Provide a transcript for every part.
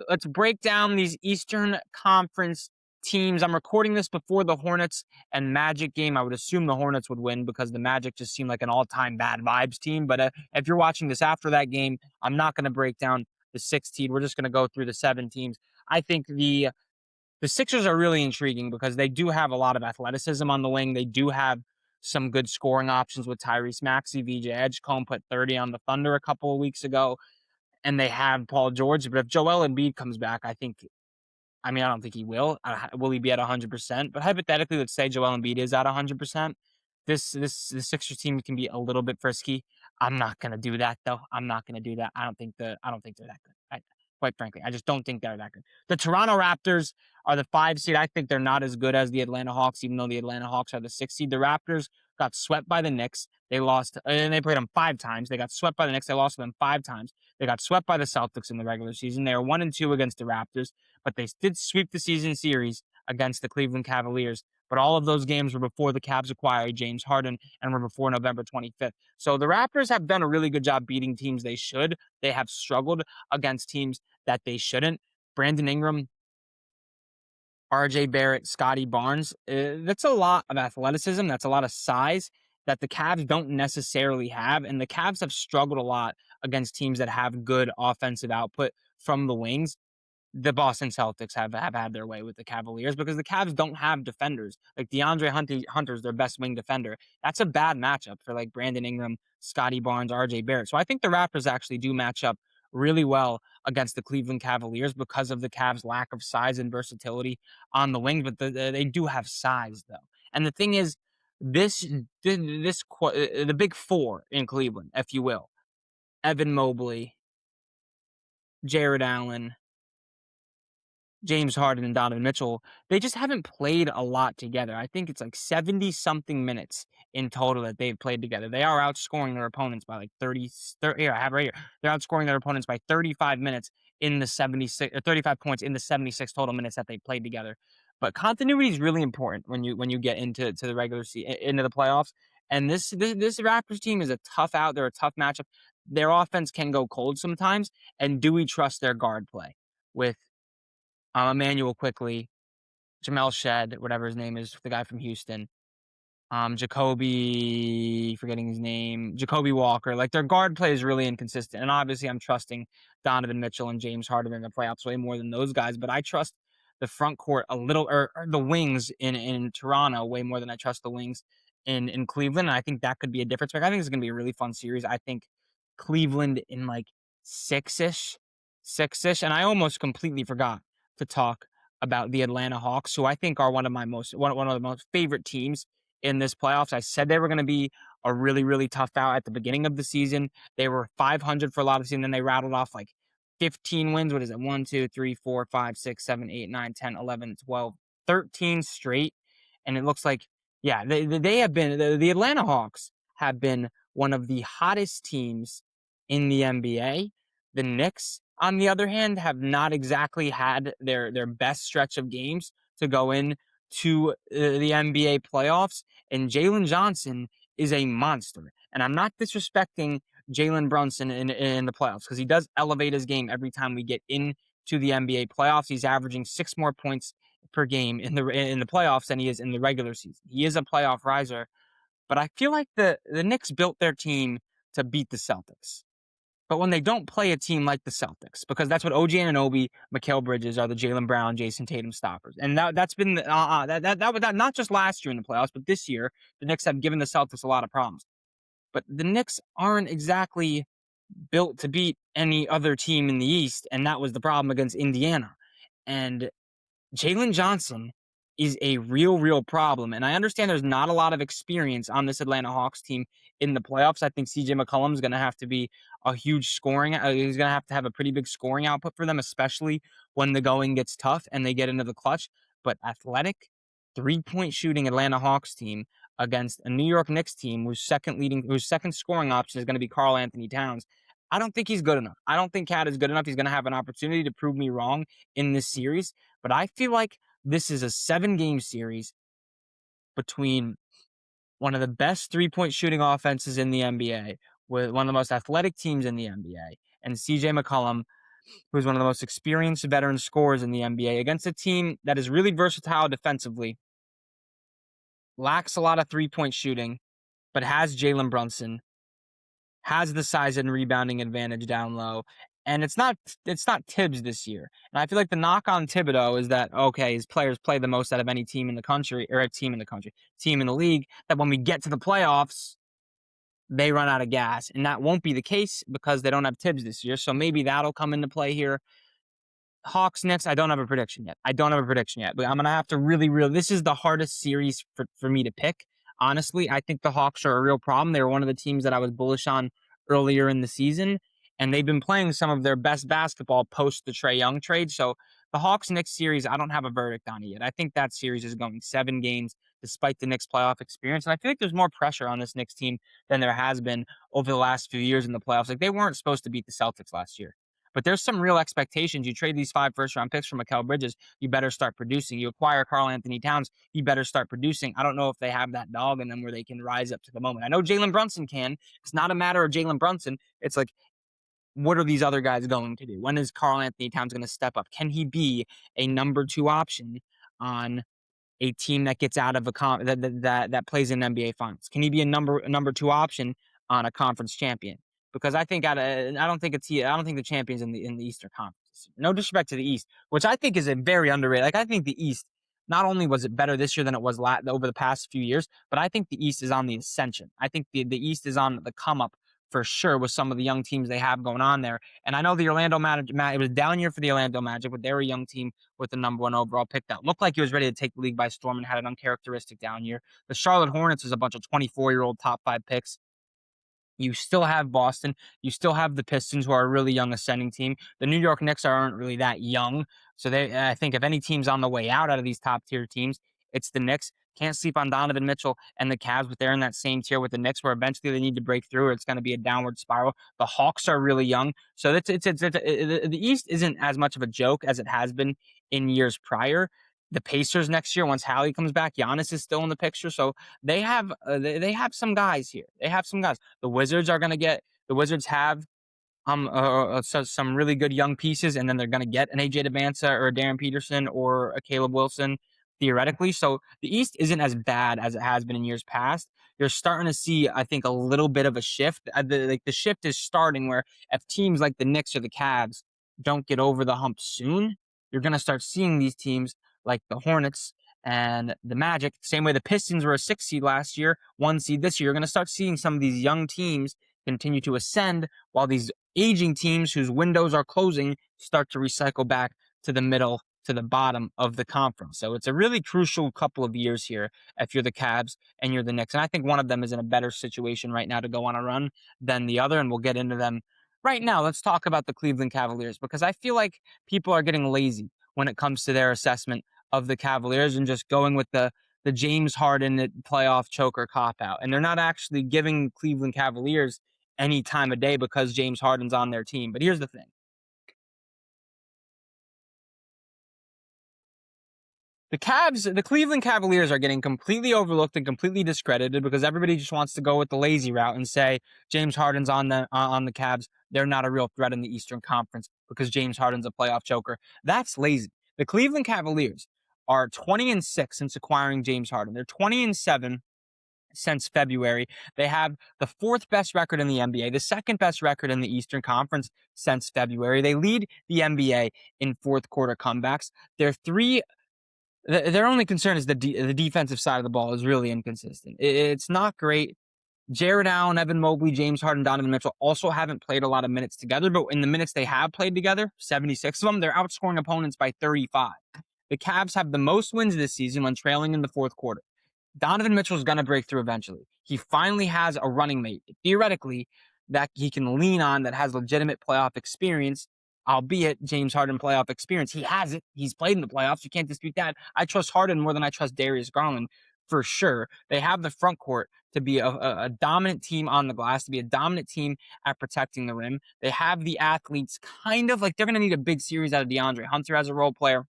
let's break down these Eastern Conference teams. I'm recording this before the Hornets and Magic game. I would assume the Hornets would win because the Magic just seemed like an all-time bad vibes team. But if you're watching this after that game, I'm not going to break down the 6 seed. We're just going to go through the 7 teams. I think the Sixers are really intriguing because they do have a lot of athleticism on the wing. They do have some good scoring options with Tyrese Maxey. VJ Edgecombe put 30 on the Thunder a couple of weeks ago, and they have Paul George. But if Joel Embiid comes back, I don't think he will. Will he be at 100%? But hypothetically, let's say Joel Embiid is at 100%. The Sixers team can be a little bit frisky. I'm not gonna do that though. I'm not gonna do that. I don't think they're that good. Quite frankly, I just don't think they're that good. The Toronto Raptors are the 5 seed. I think they're not as good as the Atlanta Hawks, even though the Atlanta Hawks are the 6 seed. The Raptors got swept by the Knicks. They lost, and they played them 5 times. They got swept by the Knicks. They lost to them 5 times. They got swept by the Celtics in the regular season. They are 1-2 against the Raptors, but they did sweep the season series against the Cleveland Cavaliers. But all of those games were before the Cavs acquired James Harden and were before November 25th. So the Raptors have done a really good job beating teams they should. They have struggled against teams that they shouldn't. Brandon Ingram, RJ Barrett, Scotty Barnes. That's a lot of athleticism. That's a lot of size that the Cavs don't necessarily have. And the Cavs have struggled a lot against teams that have good offensive output from the wings. The Boston Celtics have had their way with the Cavaliers because the Cavs don't have defenders. Like DeAndre Hunter's their best wing defender. That's a bad matchup for like Brandon Ingram, Scotty Barnes, RJ Barrett. So I think the Raptors actually do match up really well against the Cleveland Cavaliers because of the Cavs' lack of size and versatility on the wing. But they do have size though. And the thing is, the big four in Cleveland, if you will, Evan Mobley, Jared Allen, James Harden and Donovan Mitchell, they just haven't played a lot together. I think it's like 70-something minutes in total that they've played together. They are outscoring their opponents by like 30 here, I have it right here. They're outscoring their opponents by 35 minutes in the 76, or 35 points in the 76 total minutes that they played together. But continuity is really important when you get into the regular season, into the playoffs. And this Raptors team is a tough out. They're a tough matchup. Their offense can go cold sometimes. And do we trust their guard play with Emmanuel Quickly, Jamel Shed, whatever his name is, the guy from Houston, forgetting his name, Jacoby Walker. Like their guard play is really inconsistent. And obviously I'm trusting Donovan Mitchell and James Harden in the playoffs way more than those guys, but I trust the front court a little, or the wings in Toronto way more than I trust the wings in Cleveland. And I think that could be a difference maker. I think it's going to be a really fun series. I think Cleveland in like six-ish. And I almost completely forgot to talk about the Atlanta Hawks, who I think are one of the most favorite teams in this playoffs. I said they were going to be a really, really tough out at the beginning of the season. They were 500 for a lot of the season, then they rattled off like 15 wins. What is it? 1, 2, 3, 4, 5, 6, 7, 8, 9, 10, 11, 12, 13 straight. And it looks like, yeah, they have been, the Atlanta Hawks have been one of the hottest teams in the NBA. The Knicks, on the other hand, have not exactly had their best stretch of games to go in to the NBA playoffs. And Jalen Johnson is a monster. And I'm not disrespecting Jalen Brunson in the playoffs because he does elevate his game every time we get into the NBA playoffs. He's averaging 6 more points per game in the playoffs than he is in the regular season. He is a playoff riser. But I feel like the Knicks built their team to beat the Celtics. But when they don't play a team like the Celtics, because that's what OG Anunoby, Mikal Bridges are the Jaylen Brown, Jason Tatum stoppers, and that's been that not just last year in the playoffs, but this year the Knicks have given the Celtics a lot of problems. But the Knicks aren't exactly built to beat any other team in the East, and that was the problem against Indiana. And Jalen Johnson is a real problem. And I understand there's not a lot of experience on this Atlanta Hawks team in the playoffs. I think CJ McCollum is going to have to be a huge scoring. He's going to have a pretty big scoring output for them, especially when the going gets tough and they get into the clutch. But athletic, 3-point shooting Atlanta Hawks team against a New York Knicks team whose second scoring option is going to be Karl Anthony Towns. I don't think he's good enough. I don't think Cat is good enough. He's going to have an opportunity to prove me wrong in this series. But I feel like this is a 7-game series between one of the best 3-point shooting offenses in the NBA, with one of the most athletic teams in the NBA, and CJ McCollum who is one of the most experienced veteran scorers in the NBA, against a team that is really versatile defensively, lacks a lot of three-point shooting, but has Jalen Brunson, has the size and rebounding advantage down low. And it's not Tibbs this year. And I feel like the knock on Thibodeau is that, okay, his players play the most out of any team in the country, or a team in the country, team in the league, that when we get to the playoffs, they run out of gas. And that won't be the case because they don't have Tibbs this year. So maybe that'll come into play here. Hawks next. I don't have a prediction yet. But I'm gonna have to really. This is the hardest series for me to pick. Honestly, I think the Hawks are a real problem. They were one of the teams that I was bullish on earlier in the season, and they've been playing some of their best basketball post the Trae Young trade. So the Hawks next series, I don't have a verdict on it yet. I think that series is going 7 games, despite the Knicks playoff experience, and I feel like there's more pressure on this Knicks team than there has been over the last few years in the playoffs. Like, they weren't supposed to beat the Celtics last year. But there's some real expectations. You trade these 5 first-round picks for Mikal Bridges, you better start producing. You acquire Karl Anthony Towns, you better start producing. I don't know if they have that dog in them where they can rise up to the moment. I know Jalen Brunson can. It's not a matter of Jalen Brunson. It's like, what are these other guys going to do? When is Karl Anthony Towns going to step up? Can he be a number 2 option on a team that gets out of that plays in NBA Finals? Can he be a number 2 option on a conference champion? Because I don't think the champions in the Eastern Conference. No disrespect to the East, which I think is a very underrated. Like, I think the East, not only was it better this year than it was over the past few years, but I think the East is on the ascension. I think the East is on the come up for sure with some of the young teams they have going on there. And I know the Orlando Magic, it was a down year for the Orlando Magic, but they're a young team with the number 1 overall pick that looked like he was ready to take the league by storm and had an uncharacteristic down year. The Charlotte Hornets is a bunch of 24-year-old top 5 picks. You still have Boston. You still have the Pistons, who are a really young ascending team. The New York Knicks aren't really that young. So I think if any team's on the way out of these top tier teams, it's the Knicks. Can't sleep on Donovan Mitchell and the Cavs, but they're in that same tier with the Knicks, where eventually they need to break through, or it's going to be a downward spiral. The Hawks are really young. So the East isn't as much of a joke as it has been in years prior. The Pacers next year, once Hallie comes back, Giannis is still in the picture. So they have some guys here. They have some guys. The Wizards have some really good young pieces, and then they're going to get an AJ DeBanza or a Darren Peterson or a Caleb Wilson theoretically. So the East isn't as bad as it has been in years past. You're starting to see, I think, a little bit of a shift. The shift is starting where if teams like the Knicks or the Cavs don't get over the hump soon, you're going to start seeing these teams like the Hornets and the Magic, same way the Pistons were a 6 seed last year, 1 seed this year. You're going to start seeing some of these young teams continue to ascend, while these aging teams whose windows are closing start to recycle back to the middle, to the bottom of the conference. So it's a really crucial couple of years here if you're the Cavs and you're the Knicks. And I think one of them is in a better situation right now to go on a run than the other, and we'll get into them right now. Let's talk about the Cleveland Cavaliers, because I feel like people are getting lazy when it comes to their assessment of the Cavaliers and just going with the James Harden playoff choker cop-out. And they're not actually giving Cleveland Cavaliers any time of day because James Harden's on their team. But here's the thing. The Cleveland Cavaliers are getting completely overlooked and completely discredited because everybody just wants to go with the lazy route and say James Harden's on the Cavs. They're not a real threat in the Eastern Conference because James Harden's a playoff choker. That's lazy. The Cleveland Cavaliers are 20-6 since acquiring James Harden. They're 20-7 since February. They have the 4th best record in the NBA, the 2nd best record in the Eastern Conference since February. They lead the NBA in fourth quarter comebacks. Their only concern is the defensive side of the ball is really inconsistent. It's not great. Jared Allen, Evan Mobley, James Harden, Donovan Mitchell also haven't played a lot of minutes together, but in the minutes they have played together, 76 of them, they're outscoring opponents by 35. The Cavs have the most wins this season when trailing in the fourth quarter. Donovan Mitchell's going to break through eventually. He finally has a running mate, theoretically, that he can lean on, that has legitimate playoff experience, albeit James Harden playoff experience. He has it. He's played in the playoffs. You can't dispute that. I trust Harden more than I trust Darius Garland, for sure. They have the front court to be a dominant team on the glass, to be a dominant team at protecting the rim. They have the athletes, kind of like they're going to need a big series out of DeAndre Hunter as a role player.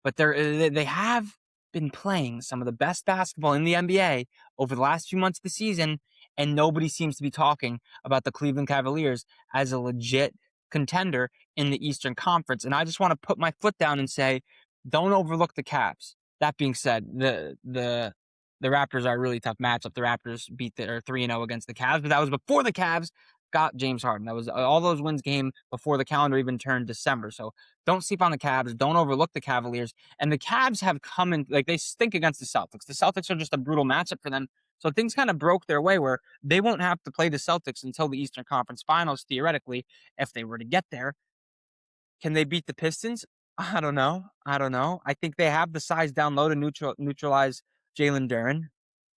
But they have been playing some of the best basketball in the NBA over the last few months of the season, and nobody seems to be talking about the Cleveland Cavaliers as a legit contender in the Eastern Conference. And I just want to put my foot down and say, don't overlook the Cavs. That being said, the Raptors are a really tough matchup. The Raptors beat are 3-0 against the Cavs, but that was before the Cavs got James Harden. That was all those wins came before the calendar even turned December. So don't sleep on the Cavs. Don't overlook the Cavaliers. And the Cavs have come in like they stink against the Celtics. The Celtics are just a brutal matchup for them. So things kind of broke their way where they won't have to play the Celtics until the Eastern Conference Finals, theoretically, if they were to get there. Can they beat the Pistons? I don't know. I don't know. I think they have the size down low to neutralize Jalen Duren.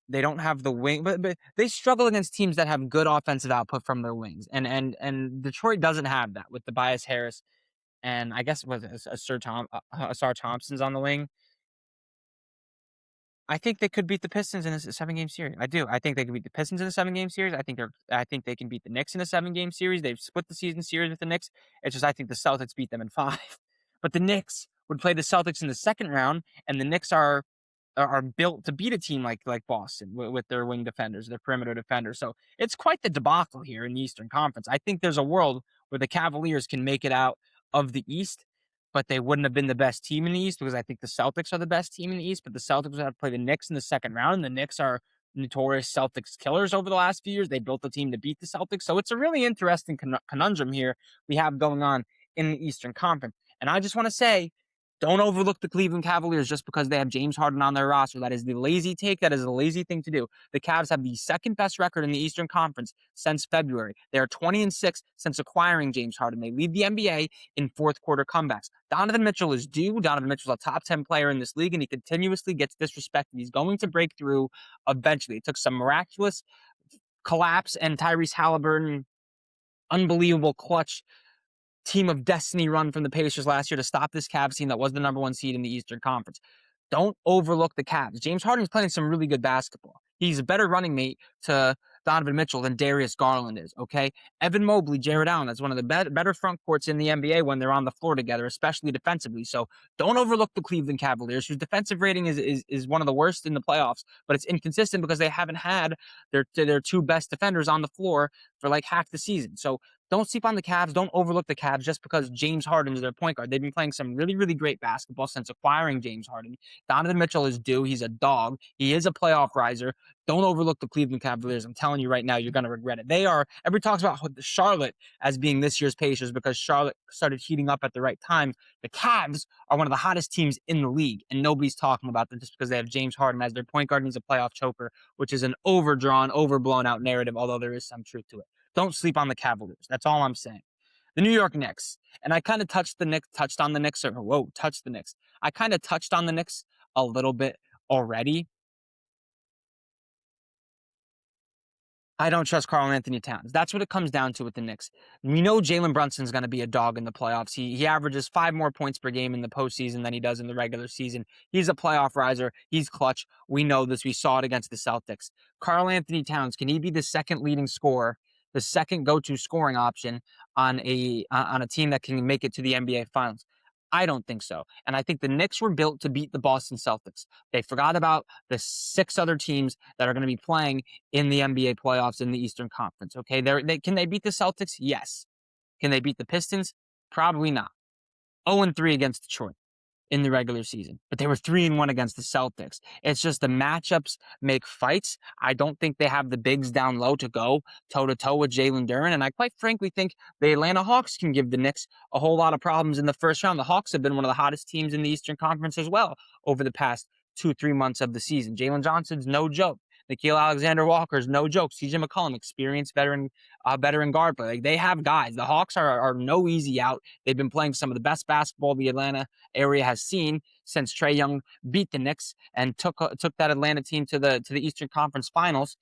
They don't have the wing, but they struggle against teams that have good offensive output from their wings, and Detroit doesn't have that with Tobias Harris and I guess was Asar Thompson's on the wing. I think they could beat the Pistons in a 7-game series. I do. I think they could beat the Pistons in a 7-game series. I think they can beat the Knicks in a 7-game series. They've split the season series with the Knicks. It's just I think the Celtics beat them in 5. But the Knicks would play the Celtics in the second round, and the Knicks are built to beat a team like Boston with their wing defenders, their perimeter defenders. So it's quite the debacle here in the Eastern Conference. I think there's a world where the Cavaliers can make it out of the East, but they wouldn't have been the best team in the East because I think the Celtics are the best team in the East. But the Celtics would have to play the Knicks in the second round, and the Knicks are notorious Celtics killers over the last few years. They built a team to beat the Celtics. So it's a really interesting conundrum here we have going on in the Eastern Conference. And I just want to say, don't overlook the Cleveland Cavaliers just because they have James Harden on their roster. That is the lazy take. That is a lazy thing to do. The Cavs have the second best record in the Eastern Conference since February. They are 20-6 since acquiring James Harden. They lead the NBA in fourth quarter comebacks. Donovan Mitchell is due. Donovan Mitchell's a top 10 player in this league, and he continuously gets disrespected. He's going to break through eventually. It took some miraculous collapse and Tyrese Halliburton, unbelievable clutch team of destiny run from the Pacers last year to stop this Cavs team that was the number 1 seed in the Eastern Conference. Don't overlook the Cavs. James Harden's playing some really good basketball. He's a better running mate to Donovan Mitchell than Darius Garland is, okay? Evan Mobley, Jared Allen, that's one of the better front courts in the NBA when they're on the floor together, especially defensively. So don't overlook the Cleveland Cavaliers, whose defensive rating is one of the worst in the playoffs, but it's inconsistent because they haven't had their 2 best defenders on the floor for like half the season. So don't sleep on the Cavs. Don't overlook the Cavs just because James Harden is their point guard. They've been playing some really, really great basketball since acquiring James Harden. Donovan Mitchell is due. He's a dog. He is a playoff riser. Don't overlook the Cleveland Cavaliers. I'm telling you right now, you're going to regret it. Everybody talks about Charlotte as being this year's Pacers because Charlotte started heating up at the right time. The Cavs are one of the hottest teams in the league, and nobody's talking about them just because they have James Harden as their point guard and he's a playoff choker, which is an overdrawn, overblown out narrative, although there is some truth to it. Don't sleep on the Cavaliers. That's all I'm saying. The New York Knicks, and I kind of touched the Knicks. I kind of touched on the Knicks a little bit already. I don't trust Karl-Anthony Towns. That's what it comes down to with the Knicks. We know Jalen Brunson's going to be a dog in the playoffs. He averages 5 more points per game in the postseason than he does in the regular season. He's a playoff riser. He's clutch. We know this. We saw it against the Celtics. Karl-Anthony Towns, can he be the second leading scorer, the second go-to scoring option on a team that can make it to the NBA Finals? I don't think so. And I think the Knicks were built to beat the Boston Celtics. They forgot about the 6 other teams that are going to be playing in the NBA playoffs in the Eastern Conference. Okay, can they beat the Celtics? Yes. Can they beat the Pistons? Probably not. 0-3 against Detroit in the regular season, but they were 3-1 against the Celtics. It's just the matchups make fights. I don't think they have the bigs down low to go toe-to-toe with Jalen Duren, and I quite frankly think the Atlanta Hawks can give the Knicks a whole lot of problems in the first round. The Hawks have been one of the hottest teams in the Eastern Conference as well over the past 2-3 months of the season. Jalen Johnson's no joke. Nickeil Alexander-Walker's no joke. CJ McCollum, experienced veteran guard play. Like, they have guys. The Hawks are no easy out. They've been playing some of the best basketball the Atlanta area has seen since Trae Young beat the Knicks and took that Atlanta team to the Eastern Conference Finals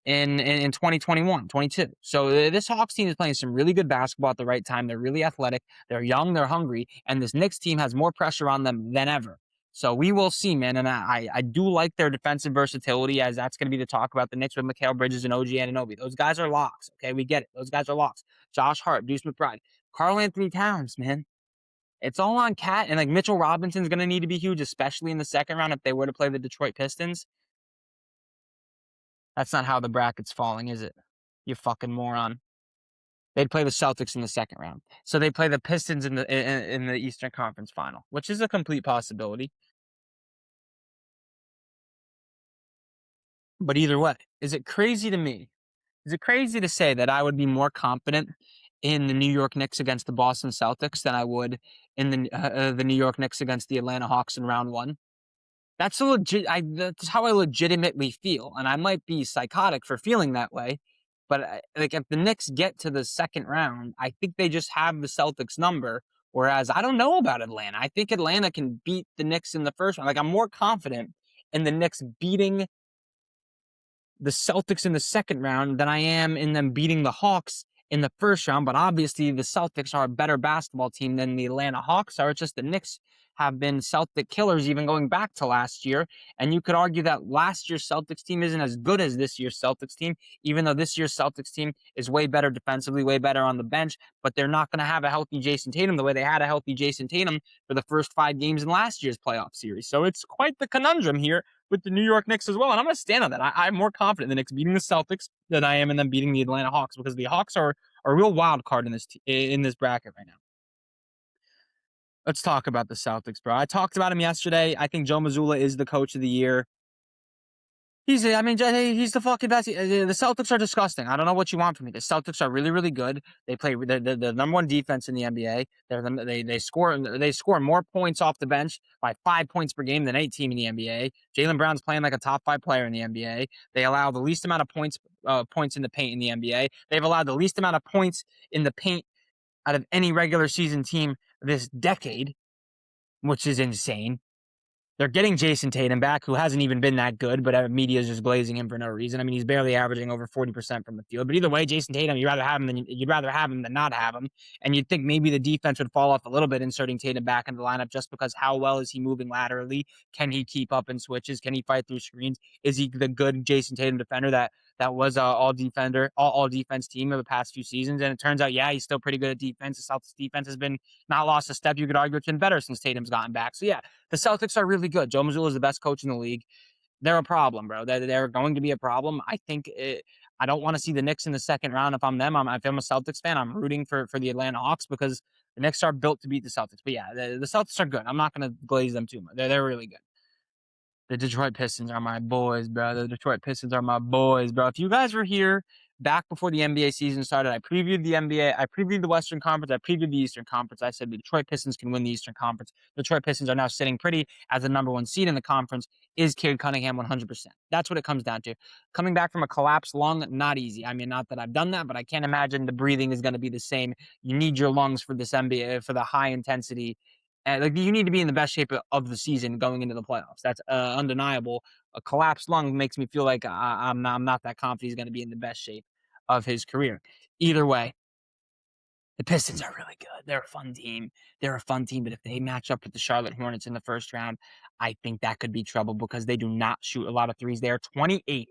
in 2021, 22. So this Hawks team is playing some really good basketball at the right time. They're really athletic. They're young. They're hungry. And this Knicks team has more pressure on them than ever. So we will see, man. And I do like their defensive versatility, as that's going to be the talk about the Knicks with Mikal Bridges and OG Anunoby. Those guys are locks. Okay, we get it. Those guys are locks. Josh Hart, Deuce McBride, Karl-Anthony Towns, man. It's all on Cat, and like Mitchell Robinson's going to need to be huge, especially in the second round if they were to play the Detroit Pistons. That's not how the bracket's falling, is it? You fucking moron. they'd play the Celtics in the second round. So they play the Pistons in the Eastern Conference Final, which is a complete possibility. But either way, is it crazy to me? Is it crazy to say that I would be more confident in the New York Knicks against the Boston Celtics than I would in the New York Knicks against the Atlanta Hawks in round one? That's how I legitimately feel, and I might be psychotic for feeling that way. But like, if the Knicks get to the second round, I think they just have the Celtics number. Whereas I don't know about Atlanta. I think Atlanta can beat the Knicks in the first round. Like, I'm more confident in the Knicks beating the Celtics in the second round than I am in them beating the Hawks in the first round. But obviously, the Celtics are a better basketball team than the Atlanta Hawks are. It's just the Knicks have been Celtic killers even going back to last year. And you could argue that last year's Celtics team isn't as good as this year's Celtics team, even though this year's Celtics team is way better defensively, way better on the bench. But they're not going to have a healthy Jason Tatum the way they had a healthy Jason Tatum for the first 5 games in last year's playoff series. So it's quite the conundrum here with the New York Knicks as well. And I'm going to stand on that. I'm more confident in the Knicks beating the Celtics than I am in them beating the Atlanta Hawks, because the Hawks are a real wild card in this bracket right now. Let's talk about the Celtics, bro. I talked about him yesterday. I think Joe Mazzulla is the coach of the year. He's the fucking best. The Celtics are disgusting. I don't know what you want from me. The Celtics are really, really good. They play the number one defense in the NBA. They score more points off the bench by 5 points per game than any team in the NBA. Jaylen Brown's playing like a top 5 player in the NBA. They allow the least amount of points in the paint in the NBA. They've allowed the least amount of points in the paint out of any regular season team this decade, which is insane. They're getting Jason Tatum back, who hasn't even been that good, but media is just glazing him for no reason. I mean, he's barely averaging over 40% from the field. But either way, Jason Tatum, you'd rather have him than not have him. And you'd think maybe the defense would fall off a little bit inserting Tatum back into the lineup, just because how well is he moving laterally? Can he keep up in switches? Can he fight through screens? Is he the good Jason Tatum defender that was all defense team of the past few seasons? And it turns out, yeah, he's still pretty good at defense. The Celtics defense has been not lost a step. You could argue it's been better since Tatum's gotten back. So yeah, the Celtics are really good. Joe Mazzulla is the best coach in the league. They're a problem, bro. They're going to be a problem. I don't want to see the Knicks in the second round. If I'm them, if I'm a Celtics fan, I'm rooting for the Atlanta Hawks, because the Knicks are built to beat the Celtics. But yeah, the Celtics are good. I'm not going to glaze them too much. They're really good. The Detroit Pistons are my boys, bro. The Detroit Pistons are my boys, bro. If you guys were here back before the NBA season started, I previewed the NBA. I previewed the Western Conference. I previewed the Eastern Conference. I said the Detroit Pistons can win the Eastern Conference. The Detroit Pistons are now sitting pretty as the number one seed in the conference. Is Cade Cunningham 100%? That's what it comes down to. Coming back from a collapsed lung, not easy. I mean, not that I've done that, but I can't imagine the breathing is going to be the same. You need your lungs for this NBA, for the high intensity. Like, you need to be in the best shape of the season going into the playoffs. That's undeniable. A collapsed lung makes me feel like I'm not that confident he's going to be in the best shape of his career. Either way, the Pistons are really good. They're a fun team. But if they match up with the Charlotte Hornets in the first round, I think that could be trouble, because they do not shoot a lot of threes. They are 28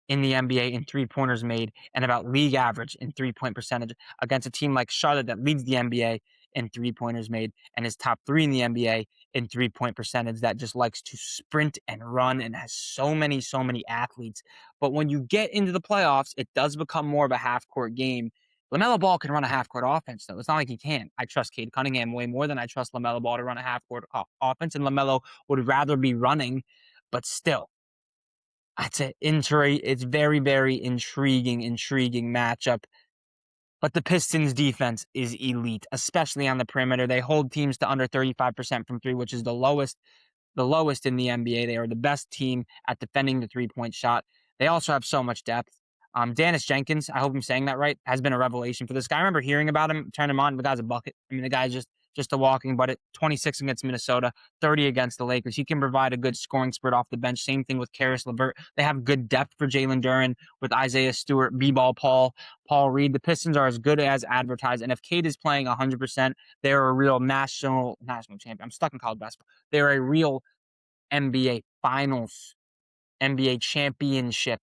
in the NBA in 3-pointers made, and about league average in 3-point percentage, against a team like Charlotte that leads the NBA in 3-pointers made and is top 3 in the NBA in 3-point percentage, that just likes to sprint and run and has so many athletes. But when you get into the playoffs, it does become more of a half-court game. LaMelo Ball can run a half-court offense, though. It's not like he can't. I trust Cade Cunningham way more than I trust LaMelo Ball to run a half-court offense, and LaMelo would rather be running, but still. It's very, very intriguing matchup. But the Pistons defense is elite, especially on the perimeter. They hold teams to under 35% from three, which is the lowest in the NBA. They are the best team at defending the 3-point shot. They also have so much depth. Dennis Jenkins, I hope I'm saying that right, has been a revelation for this guy. I remember hearing about him, turn him on. The guy's a bucket. I mean, the guy's just a walking bucket. 26 against Minnesota, 30 against the Lakers. He can provide a good scoring spurt off the bench. Same thing with Karis LeVert. They have good depth for Jalen Duren with Isaiah Stewart, B-Ball Paul Reed. The Pistons are as good as advertised. And if Cade is playing 100%, they're a real national champion. I'm stuck in college basketball. They're a real NBA Finals, NBA championship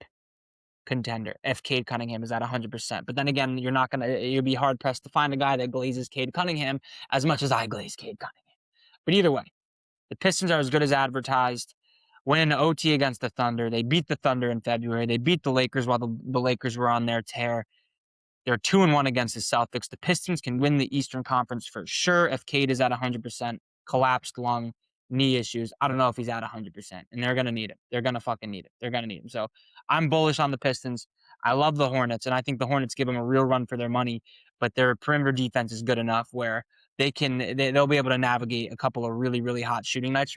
contender if Cade Cunningham is at 100%. But then again, you'll be hard pressed to find a guy that glazes Cade Cunningham as much as I glaze Cade Cunningham. But either way, the Pistons are as good as advertised. Win OT against the Thunder. They beat the Thunder in February. They beat the Lakers while the Lakers were on their tear. They're 2-1 against the Celtics. The Pistons can win the Eastern Conference for sure if Cade is at 100%, collapsed lung, knee issues. I don't know if he's at 100%, and they're going to need him. They're going to fucking need it. They're going to need him. So I'm bullish on the Pistons. I love the Hornets, and I think the Hornets give them a real run for their money, but their perimeter defense is good enough where they'll be able to navigate a couple of really, really hot shooting nights